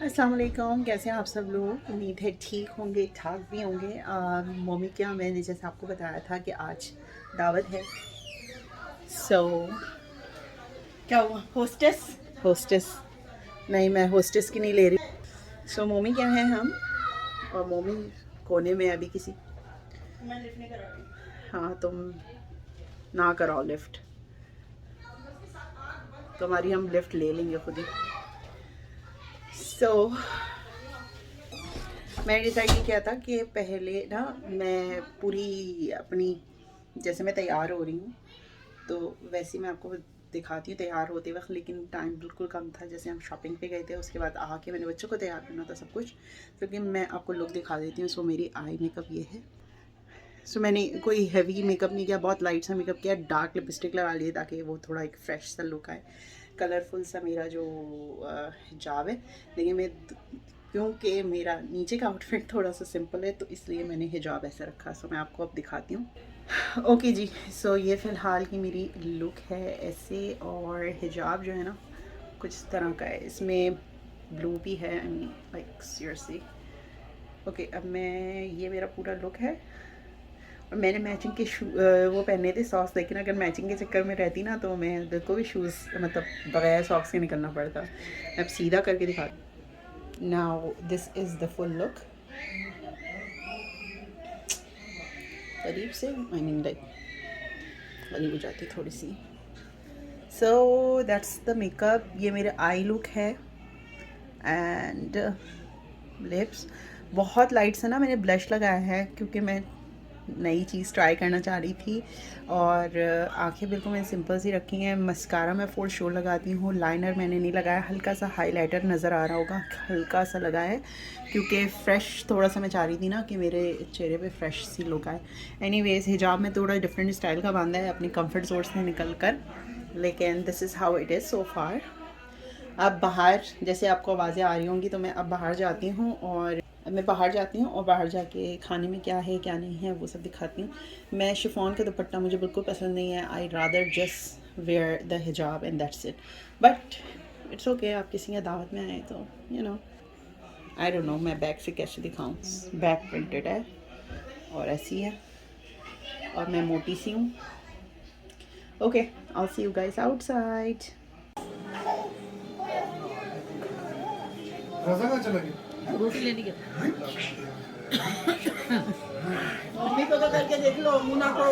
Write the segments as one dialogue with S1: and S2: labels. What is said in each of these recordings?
S1: अस्सलाम वालेकुम, कैसे हैं आप सब लोग। उम्मीद है ठीक होंगे, ठाक भी होंगे। मम्मी के यहाँ मैंने जैसे आपको बताया था कि आज दावत है। क्या हुआ? होस्टेस होस्टेस नहीं, मैं होस्टेस की नहीं ले रही। मम्मी क्या है हम, और मम्मी कोने में अभी किसी। मैं लिफ्ट नहीं करा रही। हाँ, तुम ना कराओ लिफ्ट, तुम्हारी हम लिफ्ट ले लेंगे खुद ही। मैंने डिसाइड ये किया था कि पहले ना मैं पूरी अपनी, जैसे मैं तैयार हो रही हूँ तो वैसे मैं आपको दिखाती हूँ तैयार होते वक्त, लेकिन टाइम बिल्कुल कम था। जैसे हम शॉपिंग पे गए थे, उसके बाद आके मैंने बच्चों को तैयार करना था सब कुछ, लेकिन मैं आपको लुक दिखा देती हूँ। मेरी आई मेकअप ये है। मैंने कोई हैवी मेकअप नहीं किया, बहुत लाइट सा मेकअप किया, डार्क लिपस्टिक लगा ली ताकि वो थोड़ा एक फ्रेश सा लुक आए, कलरफुल सा मेरा जो हिजाब है। लेकिन मैं, क्योंकि मेरा नीचे का आउटफिट थोड़ा सा सिंपल है तो इसलिए मैंने हिजाब ऐसे रखा। मैं आपको अब दिखाती हूँ। ओके जी, ये फ़िलहाल की मेरी लुक है ऐसे। और हिजाब जो है ना कुछ इस तरह का है, इसमें ब्लू भी है, I mean like seriously. Okay, अब मैं, ये मेरा पूरा लुक है। और मैंने मैचिंग के वो पहने थे सॉक्स, लेकिन अगर मैचिंग के चक्कर में रहती ना तो मैं बिल्कुल भी शूज़, मतलब बगैर सॉक्स के निकलना पड़ता। अब सीधा करके दिखा। Now this is the full look. करीब से, आई मीन लाइक करीब हो जाती थोड़ी सी। That's the makeup. ये मेरा आई लुक है एंड लिप्स बहुत लाइट सा ना मैंने ब्लश लगाया है क्योंकि मैं नई चीज़ ट्राई करना चाह रही थी। और आंखें बिल्कुल मैंने सिंपल सी रखी हैं। मस्कारा मैं फॉर श्योर लगाती हूँ, लाइनर मैंने नहीं लगाया। हल्का सा हाइलाइटर नज़र आ रहा होगा, हल्का सा लगा है क्योंकि फ़्रेश थोड़ा सा मैं चाह रही थी ना कि मेरे चेहरे पे फ्रेश सी लुक आए। एनीवेज, हिजाब में थोड़ा डिफरेंट स्टाइल का बांधा है अपनी कंफर्ट जोन से निकल कर, लेकिन this is how it is so far. अब बाहर, जैसे आपको आवाज़ें आ रही होंगी, तो मैं अब बाहर जाती हूँ और बाहर जाके खाने में क्या है क्या नहीं है वो सब दिखाती हूँ। मैं शिफॉन का दुपट्टा मुझे बिल्कुल पसंद नहीं है। I rather just wear the hijab and that's it. But it's okay, आप किसी की दावत में आए तो you know, I don't know मैं बैक से कैसे दिखाऊँ। बैक प्रिंटेड है और ऐसी है और मैं मोटी सी हूँ। Okay, I see you guys outside.
S2: Raza कहाँ चला गया?
S3: रोटी लेने गया।
S1: मम्मी को तो करके देख लो, मुना को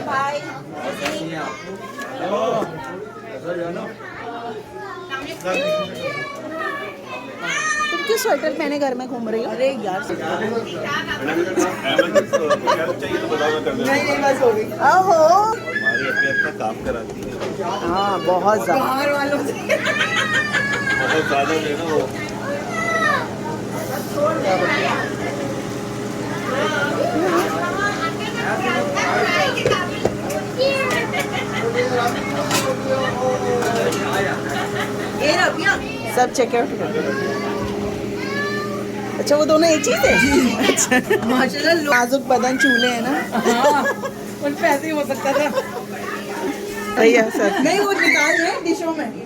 S1: भाई। तुम क्यों स्वेटर पहने घर में घूम रही हो? अरे यार नहीं बस हो गई। ओहो,
S4: हमारी अपने अपना काम कराती है।
S1: हाँ बहुत ज़्यादा।
S3: बाहर वालों से
S4: बहुत ज़्यादा लेना वो।
S3: ये रबिया
S1: सब चेकआउट कर दो। अच्छा, वो दोनों एक चीज़ है। अच्छा,
S3: माशाल्लाह
S1: नाजुक बदन चूल्हे हैं ना।
S3: हाँ उन पे ऐसे ही हो सकता था।
S1: सही है सर।
S3: नहीं वो निकाल रहे हैं डिशों में।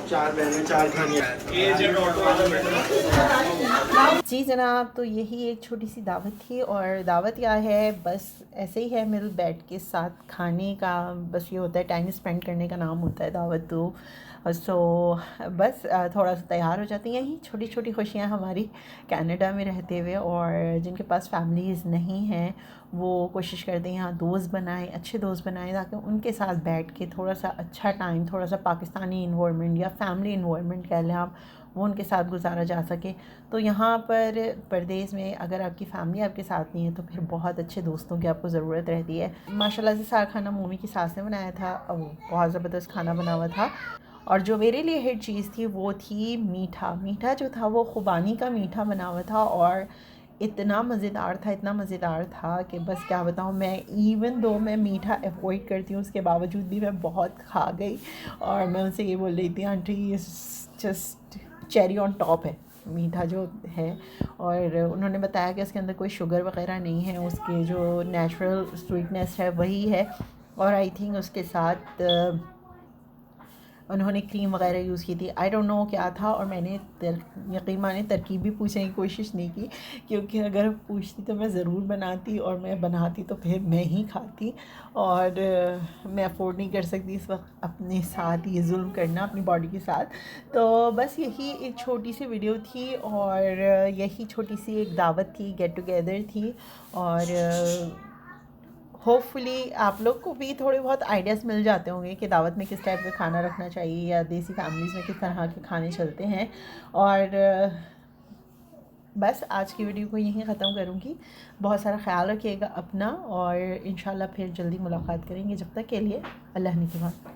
S4: चार बहनें, चार खानियाँ।
S1: जी जनाब, तो यही एक छोटी सी दावत थी। और दावत क्या है, बस ऐसे ही है, मिल बैठ के साथ खाने का, बस ये होता है, टाइम स्पेंड करने का नाम होता है दावत। तो बस थोड़ा सा तैयार हो जाती हैं। यही छोटी छोटी खुशियाँ हमारी कनाडा में रहते हुए। और जिनके पास फैमिलीज़ नहीं हैं वो कोशिश करते हैं यहाँ दोस्त बनाएं, अच्छे दोस्त बनाएं, ताकि उनके साथ बैठ के थोड़ा सा अच्छा टाइम, थोड़ा सा पाकिस्तानी इन्वायरमेंट या फैमिली इन्वायरमेंट कह लें आप, वो उनके साथ गुजारा जा सके। तो यहाँ पर परदेस में अगर आपकी फ़ैमिली आपके साथ नहीं है तो फिर बहुत अच्छे दोस्तों की आपको ज़रूरत रहती है। माशाल्लाह से सारा खाना मम्मी की सास ने बनाया था और बहुत ज़बरदस्त खाना बना हुआ था। और जो मेरे लिए हिट चीज़ थी वो थी मीठा। मीठा जो था वो खुबानी का मीठा बना हुआ था और इतना मज़ेदार था कि बस क्या बताऊँ मैं। इवन दो मैं मीठा अवॉइड करती हूँ उसके बावजूद भी मैं बहुत खा गई। और मैं उनसे ये बोल रही थी, आंटी ये जस्ट चेरी ऑन टॉप है। मीठा जो है, और उन्होंने बताया कि इसके अंदर कोई शुगर वगैरह नहीं है, उसके जो नेचुरल स्वीटनेस है वही है। और आई थिंक उसके साथ उन्होंने क्रीम वगैरह यूज़ की थी, आई डोंट नो क्या था। और मैंने यकीन माने तरकीब भी पूछने की कोशिश नहीं की, क्योंकि अगर पूछती तो मैं ज़रूर बनाती, और मैं बनाती तो फिर मैं ही खाती, और मैं अफोर्ड नहीं कर सकती इस वक्त अपने साथ ये जुल्म करना अपनी बॉडी के साथ। तो बस यही एक छोटी सी वीडियो थी, और यही छोटी सी एक दावत थी, गेट टुगेदर थी। और होपफुली आप लोग को भी थोड़े बहुत आइडियाज़ मिल जाते होंगे कि दावत में किस टाइप का खाना रखना चाहिए, या देसी फैमिलीज़ में किस तरह के खाने चलते हैं। और बस आज की वीडियो को यहीं ख़त्म करूँगी। बहुत सारा ख्याल रखिएगा अपना, और इंशाल्लाह फिर जल्दी मुलाकात करेंगे। जब तक के लिए अल्लाह ने के बाद।